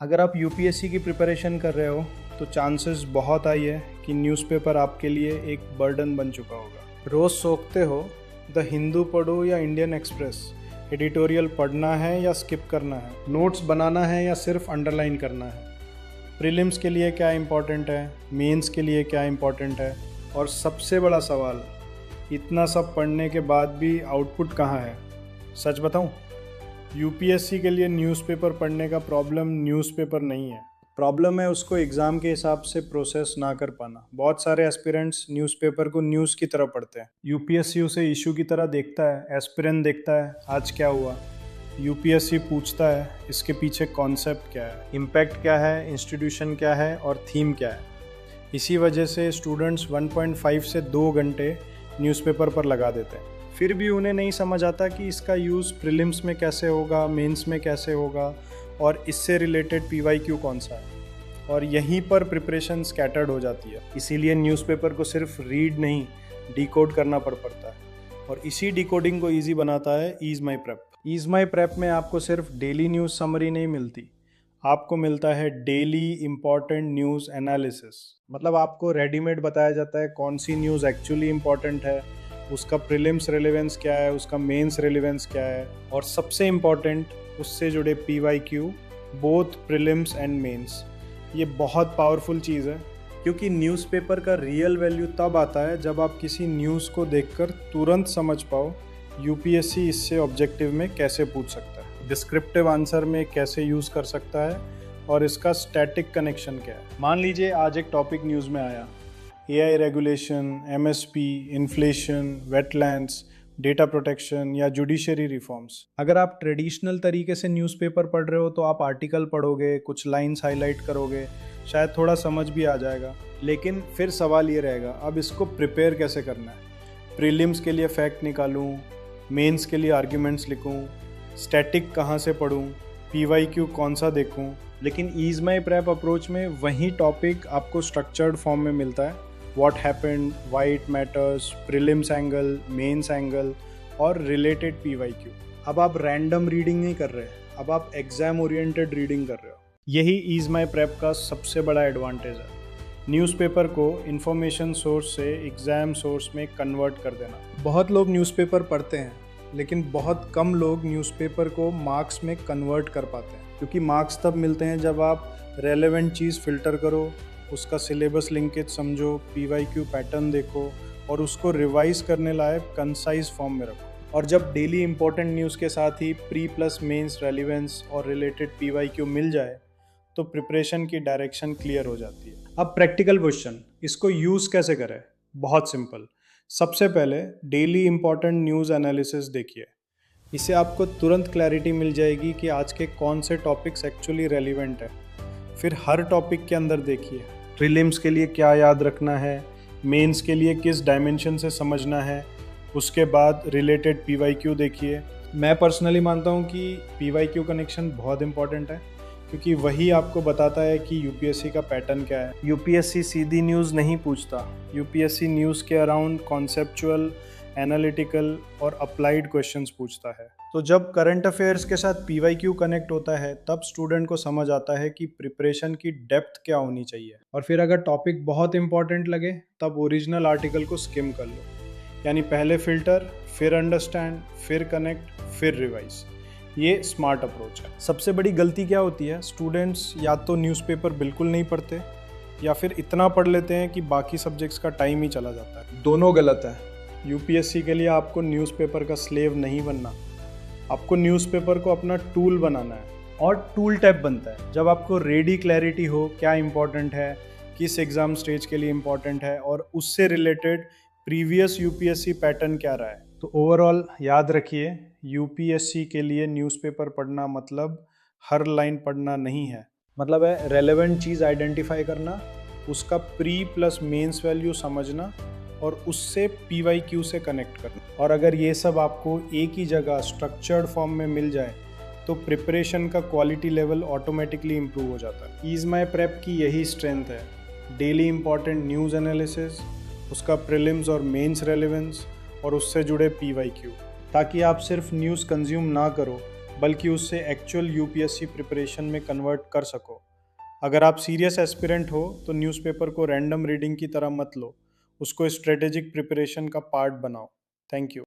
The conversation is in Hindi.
अगर आप यूपीएससी की प्रिपरेशन कर रहे हो तो चांसेस बहुत हाई है कि न्यूज़पेपर आपके लिए एक बर्डन बन चुका होगा। रोज़ सोचते हो द हिंदू पढ़ो या इंडियन एक्सप्रेस, एडिटोरियल पढ़ना है या स्किप करना है, नोट्स बनाना है या सिर्फ अंडरलाइन करना है, प्रीलिम्स के लिए क्या इंपॉर्टेंट है, मेंस के लिए क्या इंपॉर्टेंट है, और सबसे बड़ा सवाल, इतना सब पढ़ने के बाद भी आउटपुट कहाँ है। सच बताऊं, यूपीएससी के लिए न्यूज़पेपर पढ़ने का प्रॉब्लम न्यूज़पेपर नहीं है, प्रॉब्लम है उसको एग्ज़ाम के हिसाब से प्रोसेस ना कर पाना। बहुत सारे एस्पिरेंट्स न्यूज़पेपर को न्यूज़ की तरह पढ़ते हैं, यूपीएससी उसे इशू की तरह देखता है, एस्पिरेंट देखता है आज क्या हुआ, यूपीएससी पूछता है इसके पीछे कॉन्सेप्ट क्या है, इम्पैक्ट क्या है, इंस्टीट्यूशन क्या है और थीम क्या है। इसी वजह से स्टूडेंट्स 1.5 से 2 घंटे न्यूज़पेपर पर लगा देते हैं, फिर भी उन्हें नहीं समझ आता कि इसका यूज़ प्रीलिम्स में कैसे होगा, मेंस में कैसे होगा और इससे रिलेटेड पीवाईक्यू कौन सा है। और यहीं पर प्रिपरेशन स्कैटर्ड हो जाती है। इसीलिए न्यूज़पेपर को सिर्फ रीड नहीं, डिकोड करना पड़ता है, और इसी डिकोडिंग को ईजी बनाता है ईज माई प्रेप। ईज माई प्रेप में आपको सिर्फ डेली न्यूज़ समरी नहीं मिलती, आपको मिलता है डेली इम्पॉर्टेंट न्यूज़ एनालिसिस। मतलब आपको रेडीमेड बताया जाता है कौन सी न्यूज़ एक्चुअली इम्पॉर्टेंट है, उसका प्रीलिम्स रेलेवेंस क्या है, उसका मेंस रेलेवेंस क्या है, और सबसे इम्पॉर्टेंट उससे जुड़े PYQ, both prelims and mains. ये बहुत पावरफुल चीज़ है, क्योंकि न्यूज़पेपर का रियल वैल्यू तब आता है जब आप किसी न्यूज़ को देखकर तुरंत समझ पाओ यूपीएससी इससे ऑब्जेक्टिव में कैसे पूछ सकता है, डिस्क्रिप्टिव आंसर में कैसे यूज़ कर सकता है, और इसका स्टैटिक कनेक्शन क्या है। मान लीजिए आज एक टॉपिक न्यूज़ में आया, AI regulation, MSP, inflation, wetlands, data protection या जुडिशरी रिफॉर्म्स। अगर आप ट्रेडिशनल तरीके से न्यूज़पेपर पढ़ रहे हो तो आप आर्टिकल पढ़ोगे, कुछ लाइंस हाईलाइट करोगे, शायद थोड़ा समझ भी आ जाएगा, लेकिन फिर सवाल ये रहेगा अब इसको प्रिपेयर कैसे करना है। प्रीलिम्स के लिए फैक्ट निकालूं, मेंस के लिए आर्ग्यूमेंट्स लिखूं, स्टैटिक कहाँ से पढ़ूं, पीवाईक्यू कौन सा देखूं। लेकिन ईज माई प्रेप अप्रोच में वही टॉपिक आपको स्ट्रक्चर्ड फॉर्म में मिलता है। What happened, why it matters, prelims angle, mains angle और रिलेटेड पीवाईक्यू। अब आप रैंडम रीडिंग नहीं कर रहे, अब आप एग्जाम ओरिएंटेड रीडिंग कर रहे हो। यही ईज माई प्रेप का सबसे बड़ा एडवांटेज है, न्यूज़पेपर को इंफॉर्मेशन सोर्स से एग्ज़ाम सोर्स में कन्वर्ट कर देना। बहुत लोग न्यूज़पेपर पढ़ते हैं, लेकिन बहुत कम लोग न्यूज़पेपर को मार्क्स में कन्वर्ट कर पाते हैं, क्योंकि मार्क्स तब मिलते हैं जब आप रेलेवेंट चीज़ फ़िल्टर करो, उसका सिलेबस लिंकेज समझो, पीवाईक्यू पैटर्न देखो और उसको रिवाइज करने लायक कंसाइज फॉर्म में रखो। और जब डेली इंपॉर्टेंट न्यूज़ के साथ ही प्री प्लस मेंस रेलेवेंस और रिलेटेड पीवाईक्यू मिल जाए तो प्रिपरेशन की डायरेक्शन क्लियर हो जाती है। अब प्रैक्टिकल क्वेश्चन, इसको यूज़ कैसे करें? बहुत सिंपल। सबसे पहले डेली इंपॉर्टेंट न्यूज़ एनालिसिस देखिए, इससे आपको तुरंत क्लैरिटी मिल जाएगी कि आज के कौन से टॉपिक्स एक्चुअली रेलिवेंट है। फिर हर टॉपिक के अंदर देखिए, प्रीलिम्स के लिए क्या याद रखना है, मेंस के लिए किस डायमेंशन से समझना है, उसके बाद रिलेटेड पीवाईक्यू देखिए। मैं पर्सनली मानता हूँ कि पीवाईक्यू कनेक्शन बहुत इंपॉर्टेंट है, क्योंकि वही आपको बताता है कि यूपीएससी का पैटर्न क्या है। यूपीएससी सीधी न्यूज़ नहीं पूछता, यूपीएससी न्यूज़ के अराउंड कॉन्सेप्चुअल, एनालिटिकल और अप्लाइड क्वेश्चंस पूछता है। तो जब करंट अफेयर्स के साथ पीवाईक्यू कनेक्ट होता है तब स्टूडेंट को समझ आता है कि प्रिपरेशन की डेप्थ क्या होनी चाहिए। और फिर अगर टॉपिक बहुत इंपॉर्टेंट लगे तब ओरिजिनल आर्टिकल को स्किम कर लो, यानी पहले फिल्टर, फिर अंडरस्टैंड, फिर कनेक्ट, फिर रिवाइज। ये स्मार्ट अप्रोच है। सबसे बड़ी गलती क्या होती है, स्टूडेंट्स या तो न्यूज़पेपर बिल्कुल नहीं पढ़ते या फिर इतना पढ़ लेते हैं कि बाकी सब्जेक्ट्स का टाइम ही चला जाता है। दोनों गलत है। यूपीएससी के लिए आपको न्यूज़पेपर का स्लेव नहीं बनना, आपको न्यूज़पेपर को अपना टूल बनाना है, और टूल टैप बनता है जब आपको रेडी क्लैरिटी हो क्या इंपॉर्टेंट है, किस एग्ज़ाम स्टेज के लिए इंपॉर्टेंट है और उससे रिलेटेड प्रीवियस यूपीएससी पैटर्न क्या रहा है। तो ओवरऑल याद रखिए, यूपीएससी के लिए न्यूज़पेपर पढ़ना मतलब हर लाइन पढ़ना नहीं है, मतलब है रेलेवेंट चीज़ आइडेंटिफाई करना, उसका प्री प्लस मेंस वैल्यू समझना और उससे पीवाईक्यू से कनेक्ट करना। और अगर ये सब आपको एक ही जगह स्ट्रक्चर्ड फॉर्म में मिल जाए तो प्रिपरेशन का क्वालिटी लेवल ऑटोमेटिकली इम्प्रूव हो जाता है। ईज माई प्रेप की यही स्ट्रेंथ है, डेली इंपॉर्टेंट न्यूज़ एनालिसिस, उसका प्रीलिम्स और मेंस रेलेवेंस और उससे जुड़े पीवाईक्यू, ताकि आप सिर्फ न्यूज़ कंज्यूम ना करो बल्कि उससे एक्चुअल यूपीएससी प्रिपरेशन में कन्वर्ट कर सको। अगर आप सीरियस एस्पिरेंट हो तो न्यूज़पेपर को रैंडम रीडिंग की तरह मत लो, उसको स्ट्रेटेजिक प्रिपरेशन का पार्ट बनाओ। Thank you.